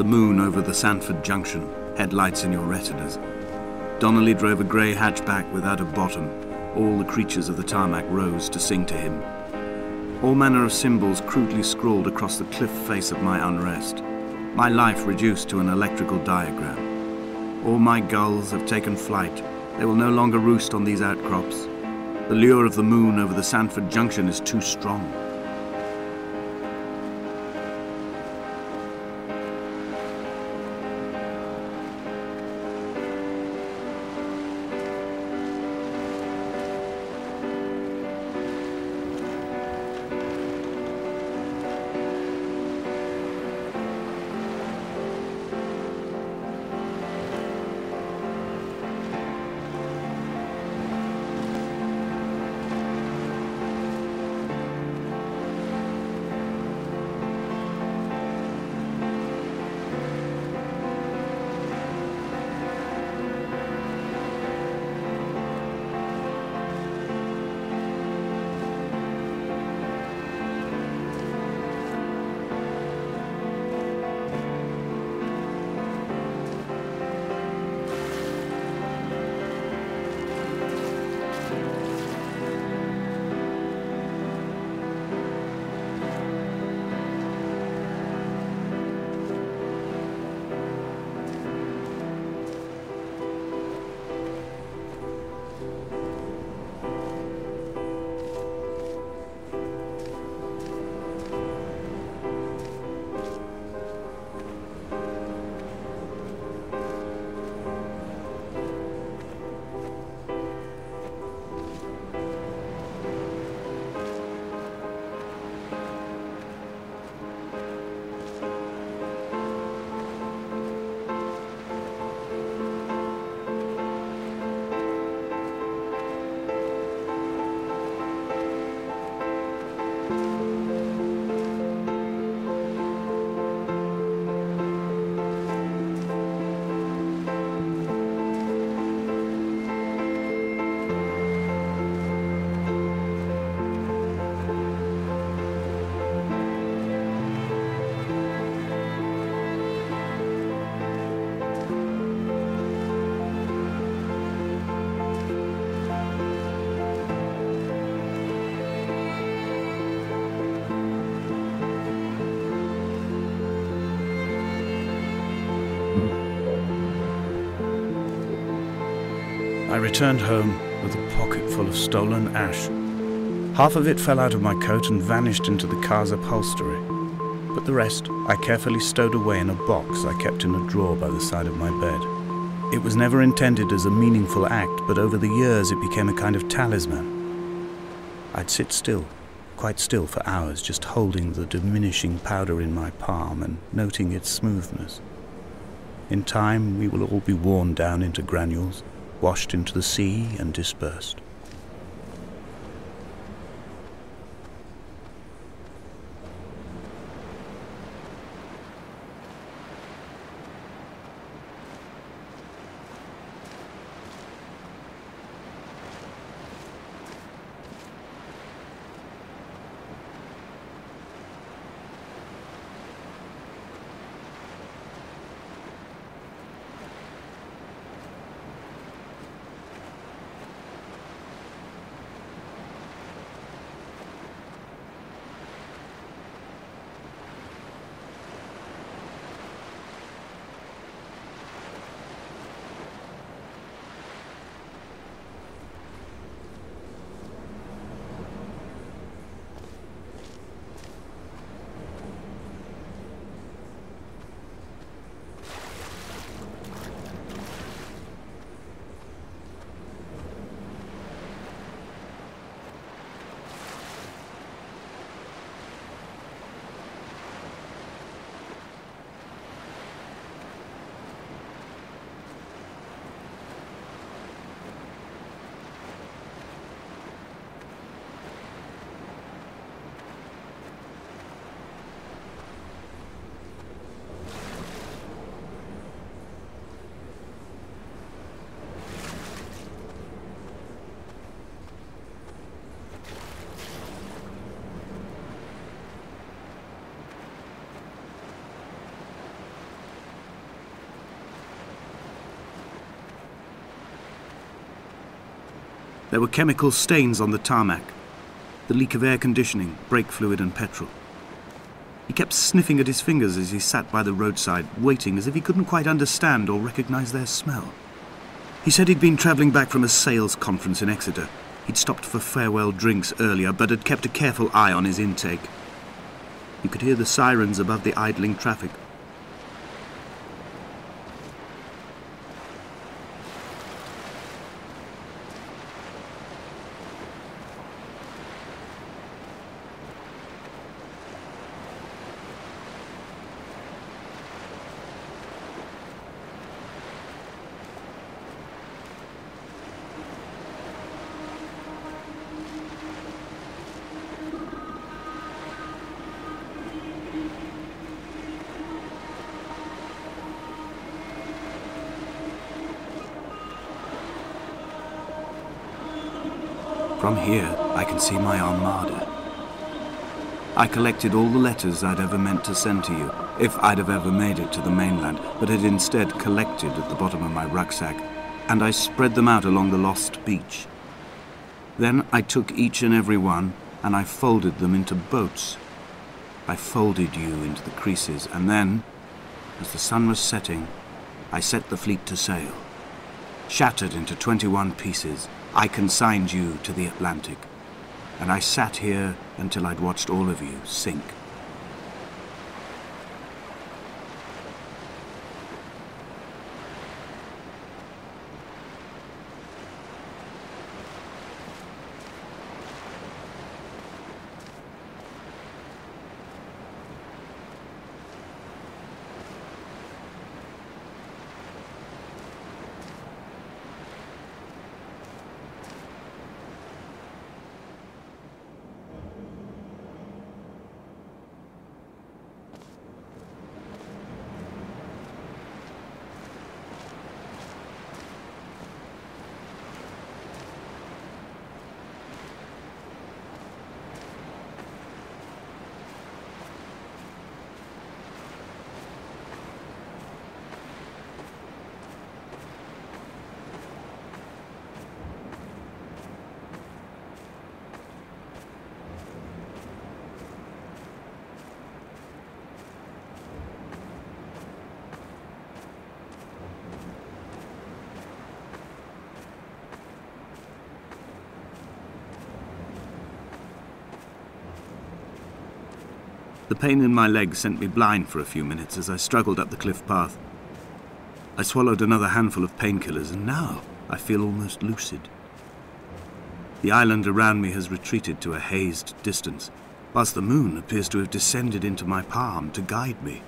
moon over the Sanford Junction, headlights in your retinas. Donnelly drove a grey hatchback without a bottom. All the creatures of the tarmac rose to sing to him. All manner of symbols crudely scrawled across the cliff face of my unrest. My life reduced to an electrical diagram. All my gulls have taken flight. They will no longer roost on these outcrops. The lure of the moon over the Sanford Junction is too strong. I returned home with a pocket full of stolen ash. Half of it fell out of my coat and vanished into the car's upholstery, but the rest I carefully stowed away in a box I kept in a drawer by the side of my bed. It was never intended as a meaningful act, but over the years it became a kind of talisman. I'd sit still, quite still for hours, just holding the diminishing powder in my palm and noting its smoothness. In time we will all be worn down into granules, washed into the sea and dispersed. There were chemical stains on the tarmac, the leak of air conditioning, brake fluid and petrol. He kept sniffing at his fingers as he sat by the roadside, waiting as if he couldn't quite understand or recognize their smell. He said he'd been travelling back from a sales conference in Exeter. He'd stopped for farewell drinks earlier, but had kept a careful eye on his intake. You could hear the sirens above the idling traffic. From here, I can see my armada. I collected all the letters I'd ever meant to send to you, if I'd have ever made it to the mainland, but had instead collected at the bottom of my rucksack, and I spread them out along the lost beach. Then I took each and every one, and I folded them into boats. I folded you into the creases, and then, as the sun was setting, I set the fleet to sail. Shattered into 21 pieces, I consigned you to the Atlantic, and I sat here until I'd watched all of you sink. The pain in my leg sent me blind for a few minutes as I struggled up the cliff path. I swallowed another handful of painkillers, and now I feel almost lucid. The island around me has retreated to a hazed distance, whilst the moon appears to have descended into my palm to guide me.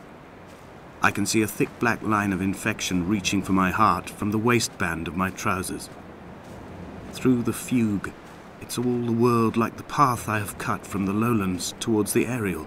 I can see a thick black line of infection reaching for my heart from the waistband of my trousers. Through the fugue, it's all the world like the path I have cut from the lowlands towards the aerial.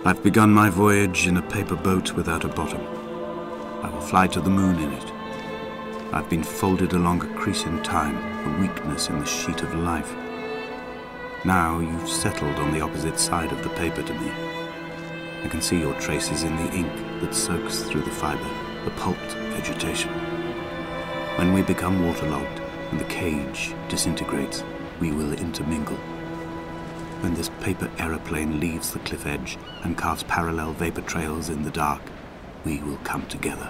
I've begun my voyage in a paper boat without a bottom. I will fly to the moon in it. I've been folded along a crease in time, a weakness in the sheet of life. Now you've settled on the opposite side of the paper to me. I can see your traces in the ink that soaks through the fibre, the pulped vegetation. When we become waterlogged and the cage disintegrates, we will intermingle. When this paper aeroplane leaves the cliff edge and carves parallel vapor trails in the dark, we will come together.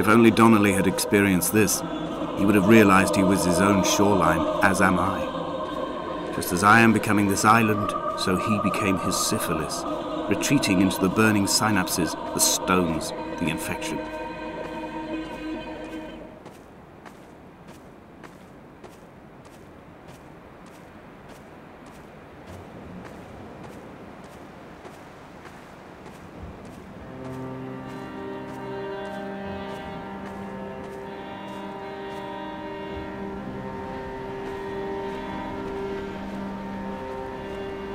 If only Donnelly had experienced this, he would have realized he was his own shoreline, as am I. Just as I am becoming this island, so he became his syphilis, retreating into the burning synapses, the stones, the infection.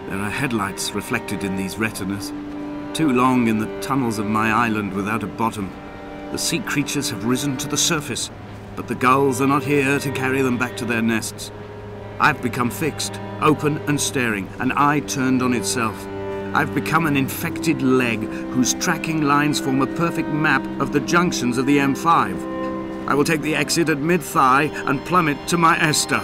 There are headlights reflected in these retinas. Too long in the tunnels of my island without a bottom. The sea creatures have risen to the surface, but the gulls are not here to carry them back to their nests. I've become fixed, open and staring, an eye turned on itself. I've become an infected leg whose tracking lines form a perfect map of the junctions of the M5. I will take the exit at mid-thigh and plummet to my Esther.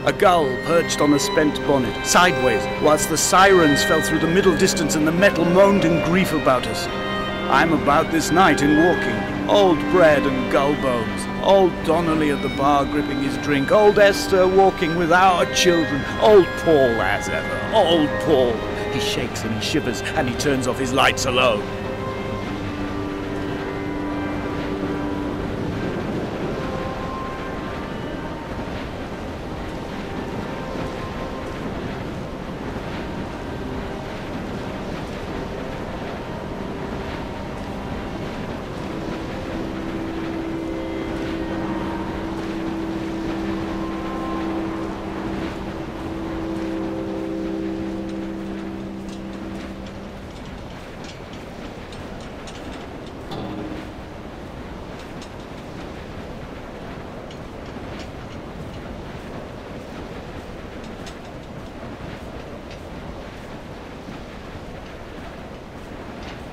A gull perched on a spent bonnet, sideways, whilst the sirens fell through the middle distance and the metal moaned in grief about us. I'm about this night in walking, old bread and gull bones, old Donnelly at the bar gripping his drink, old Esther walking with our children, old Paul as ever, old Paul. He shakes and he shivers and he turns off his lights alone.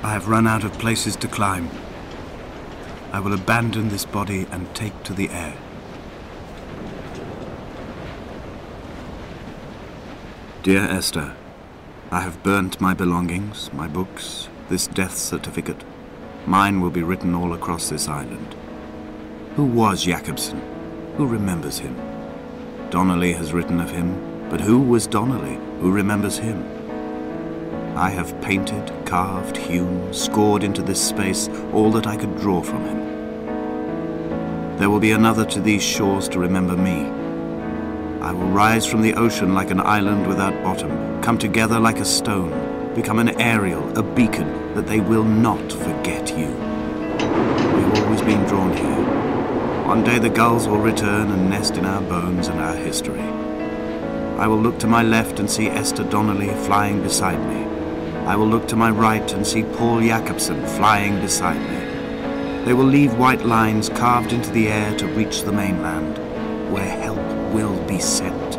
I have run out of places to climb. I will abandon this body and take to the air. Dear Esther, I have burnt my belongings, my books, this death certificate. Mine will be written all across this island. Who was Jakobsen? Who remembers him? Donnelly has written of him, but who was Donnelly? Who remembers him? I have painted, carved, hewn, scored into this space all that I could draw from him. There will be another to these shores to remember me. I will rise from the ocean like an island without bottom, come together like a stone, become an aerial, a beacon, that they will not forget you. We've always been drawn here. One day the gulls will return and nest in our bones and our history. I will look to my left and see Esther Donnelly flying beside me. I will look to my right and see Paul Jakobsen flying beside me. They will leave white lines carved into the air to reach the mainland, where help will be sent.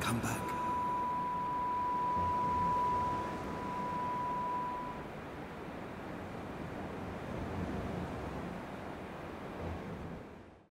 come back.